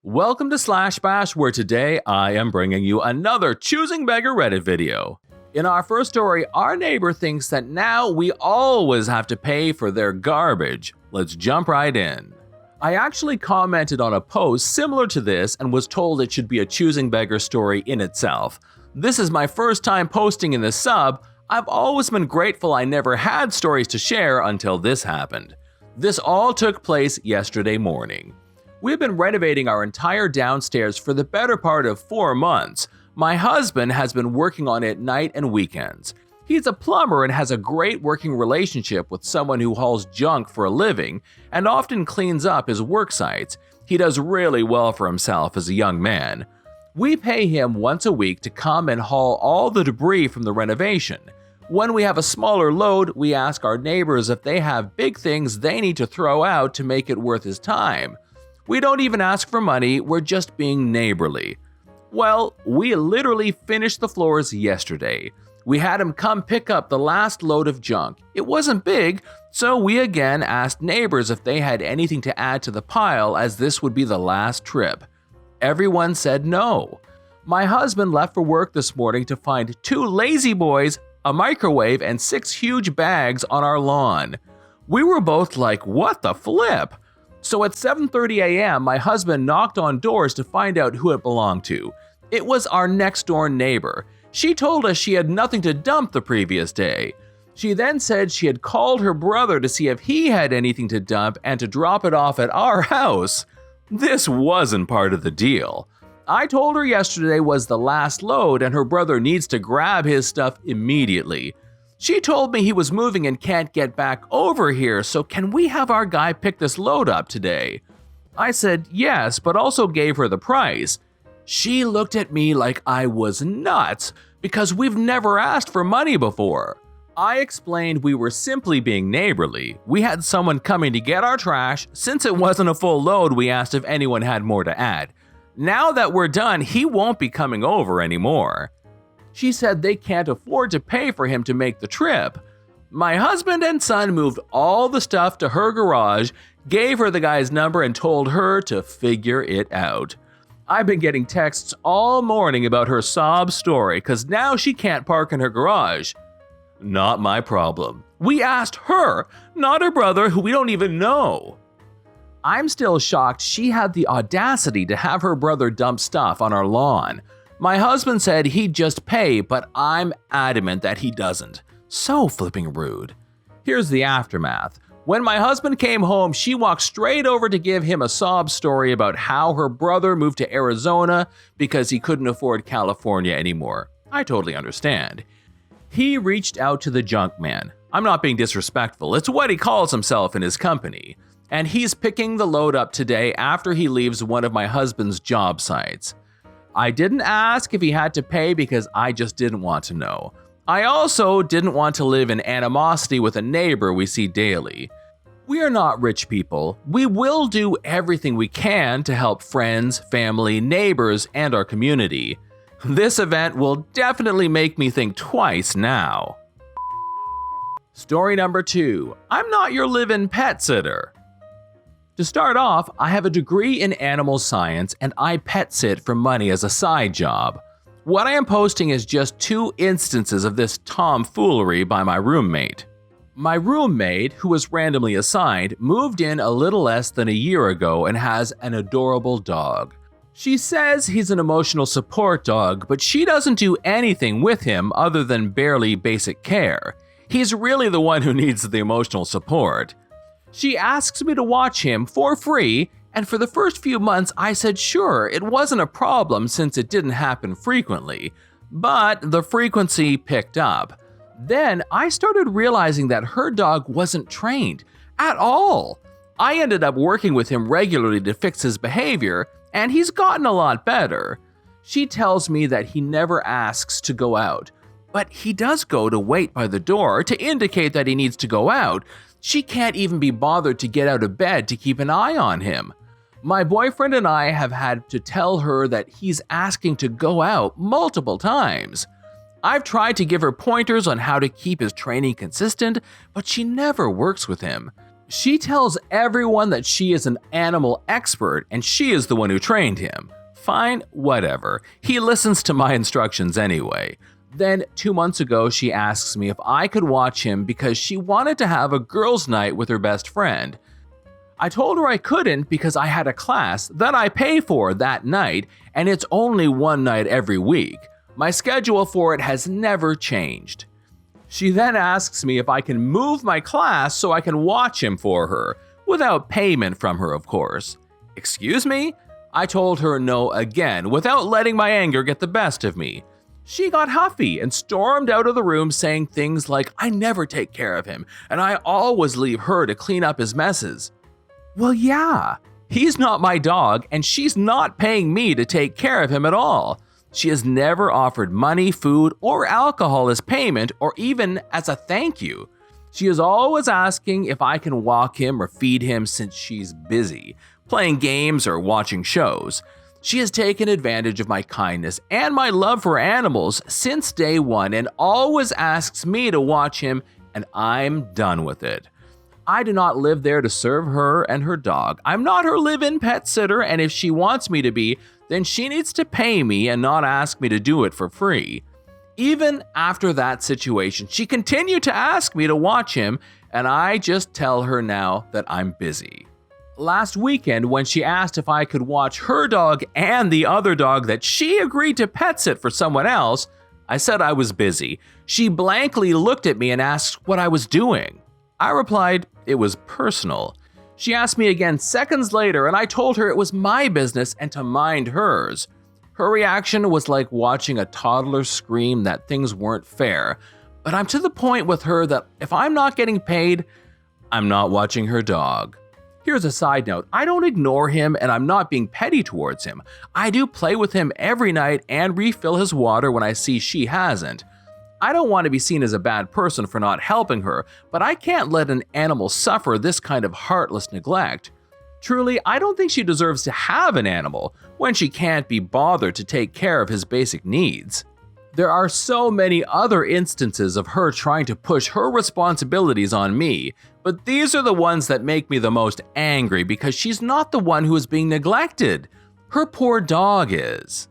Welcome to Slash Bash, where today I am bringing you another Choosing Beggar Reddit video. In our first story, our neighbor thinks that now we always have to pay for their garbage. Let's jump right in. I actually commented on a post similar to this and was told it should be a Choosing Beggar story in itself. This is my first time posting in this sub. I've always been grateful I never had stories to share until this happened. This all took place yesterday morning. We've been renovating our entire downstairs for the better part of 4 months. My husband has been working on it night and weekends. He's a plumber and has a great working relationship with someone who hauls junk for a living and often cleans up his work sites. He does really well for himself as a young man. We pay him once a week to come and haul all the debris from the renovation. When we have a smaller load, we ask our neighbors if they have big things they need to throw out to make it worth his time. We don't even ask for money, we're just being neighborly. Well, we literally finished the floors yesterday. We had him come pick up the last load of junk. It wasn't big, so we again asked neighbors if they had anything to add to the pile, as this would be the last trip. Everyone said no. My husband left for work this morning to find 2 lazy boys, a microwave, and 6 huge bags on our lawn. We were both like, what the flip? So at 7:30 a.m., my husband knocked on doors to find out who it belonged to. It was our next door neighbor. She told us she had nothing to dump the previous day. She then said she had called her brother to see if he had anything to dump and to drop it off at our house. This wasn't part of the deal. I told her yesterday was the last load and her brother needs to grab his stuff immediately. She told me he was moving and can't get back over here, so can we have our guy pick this load up today? I said yes, but also gave her the price. She looked at me like I was nuts because we've never asked for money before. I explained we were simply being neighborly. We had someone coming to get our trash. Since it wasn't a full load, we asked if anyone had more to add. Now that we're done, he won't be coming over anymore. She said they can't afford to pay for him to make the trip. My husband and son moved all the stuff to her garage, gave her the guy's number, and told her to figure it out. I've been getting texts all morning about her sob story because now she can't park in her garage. Not my problem. We asked her, not her brother, who we don't even know. I'm still shocked she had the audacity to have her brother dump stuff on our lawn. My husband said he'd just pay, but I'm adamant that he doesn't. So flipping rude. Here's the aftermath. When my husband came home, she walked straight over to give him a sob story about how her brother moved to Arizona because he couldn't afford California anymore. I totally understand. He reached out to the junk man. I'm not being disrespectful, it's what he calls himself in his company. And he's picking the load up today after he leaves one of my husband's job sites. I didn't ask if he had to pay because I just didn't want to know. I also didn't want to live in animosity with a neighbor we see daily. We are not rich people. We will do everything we can to help friends, family, neighbors, and our community. This event will definitely make me think twice now. Story number 2. I'm not your live-in pet sitter. To start off, I have a degree in animal science and I pet sit for money as a side job. What I am posting is just 2 instances of this tomfoolery by my roommate. My roommate, who was randomly assigned, moved in a little less than a year ago and has an adorable dog. She says he's an emotional support dog, but she doesn't do anything with him other than barely basic care. He's really the one who needs the emotional support. She asks me to watch him for free, and for the first few months I said sure, it wasn't a problem since it didn't happen frequently, but the frequency picked up. Then I started realizing that her dog wasn't trained at all. I ended up working with him regularly to fix his behavior, and he's gotten a lot better. She tells me that he never asks to go out, but he does go to wait by the door to indicate that he needs to go out. She can't even be bothered to get out of bed to keep an eye on him. My boyfriend and I have had to tell her that he's asking to go out multiple times. I've tried to give her pointers on how to keep his training consistent, but she never works with him. She tells everyone that she is an animal expert and she is the one who trained him. Fine, whatever. He listens to my instructions anyway. Then 2 months ago, she asks me if I could watch him because she wanted to have a girls' night with her best friend. I told her I couldn't because I had a class that I pay for that night, and it's only one night every week. My schedule for it has never changed. She then asks me if I can move my class so I can watch him for her, without payment from her, of course. Excuse me? I told her no again, without letting my anger get the best of me. She got huffy and stormed out of the room saying things like, I never take care of him, and I always leave her to clean up his messes. Well, yeah, he's not my dog, and she's not paying me to take care of him at all. She has never offered money, food, or alcohol as payment, or even as a thank you. She is always asking if I can walk him or feed him since she's busy, playing games or watching shows. She has taken advantage of my kindness and my love for animals since day one and always asks me to watch him, and I'm done with it. I do not live there to serve her and her dog. I'm not her live-in pet sitter, and if she wants me to be, then she needs to pay me and not ask me to do it for free. Even after that situation, she continued to ask me to watch him, and I just tell her now that I'm busy. Last weekend, when she asked if I could watch her dog and the other dog that she agreed to pet sit for someone else, I said I was busy. She blankly looked at me and asked what I was doing. I replied it was personal. She asked me again seconds later, and I told her it was my business and to mind hers. Her reaction was like watching a toddler scream that things weren't fair, but I'm to the point with her that if I'm not getting paid, I'm not watching her dog. Here's a side note, I don't ignore him and I'm not being petty towards him. I do play with him every night and refill his water when I see she hasn't. I don't want to be seen as a bad person for not helping her, but I can't let an animal suffer this kind of heartless neglect. Truly, I don't think she deserves to have an animal when she can't be bothered to take care of his basic needs. There are so many other instances of her trying to push her responsibilities on me, but these are the ones that make me the most angry because she's not the one who is being neglected. Her poor dog is.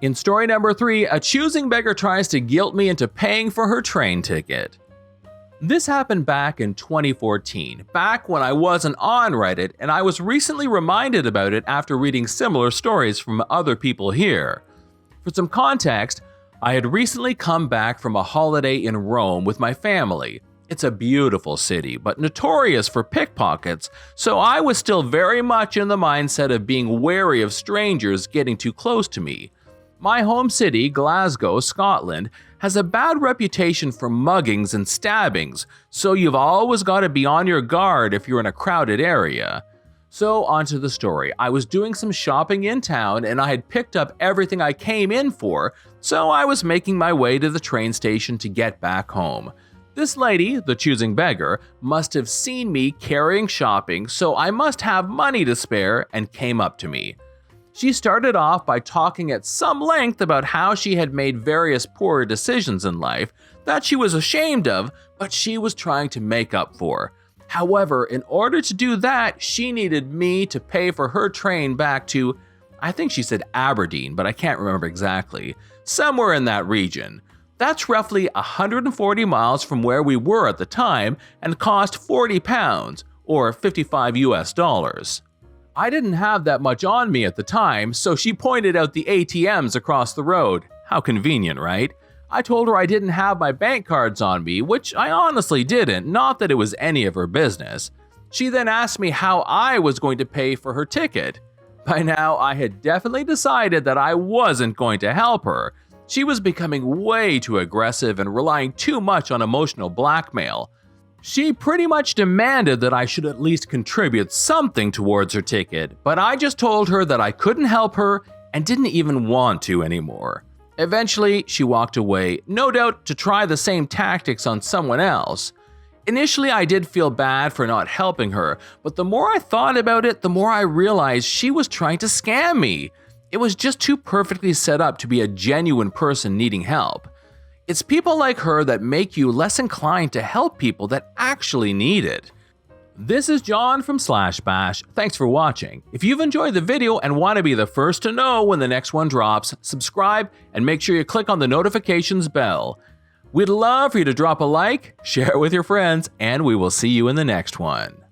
In story number 3, a choosing beggar tries to guilt me into paying for her train ticket. This happened back in 2014, back when I wasn't on Reddit, and I was recently reminded about it after reading similar stories from other people here. For some context, I had recently come back from a holiday in Rome with my family. It's a beautiful city, but notorious for pickpockets, so I was still very much in the mindset of being wary of strangers getting too close to me. My home city, Glasgow, Scotland, has a bad reputation for muggings and stabbings, so you've always got to be on your guard if you're in a crowded area. So onto the story. I was doing some shopping in town and I had picked up everything I came in for, so I was making my way to the train station to get back home. This lady, the choosing beggar, must have seen me carrying shopping, so I must have money to spare and came up to me. She started off by talking at some length about how she had made various poor decisions in life that she was ashamed of, but she was trying to make up for. However, in order to do that, she needed me to pay for her train back to, I think she said Aberdeen, but I can't remember exactly, somewhere in that region. That's roughly 140 miles from where we were at the time and cost £40, or $55. I didn't have that much on me at the time, so she pointed out the ATMs across the road. How convenient, right? I told her I didn't have my bank cards on me, which I honestly didn't, not that it was any of her business. She then asked me how I was going to pay for her ticket. By now, I had definitely decided that I wasn't going to help her. She was becoming way too aggressive and relying too much on emotional blackmail. She pretty much demanded that I should at least contribute something towards her ticket, but I just told her that I couldn't help her and didn't even want to anymore. Eventually, she walked away, no doubt to try the same tactics on someone else. Initially, I did feel bad for not helping her, but the more I thought about it, the more I realized she was trying to scam me. It was just too perfectly set up to be a genuine person needing help. It's people like her that make you less inclined to help people that actually need it. This is John from Slash Bash. Thanks for watching. If you've enjoyed the video and want to be the first to know when the next one drops, subscribe and make sure you click on the notifications bell. We'd love for you to drop a like, share it with your friends, and we will see you in the next one.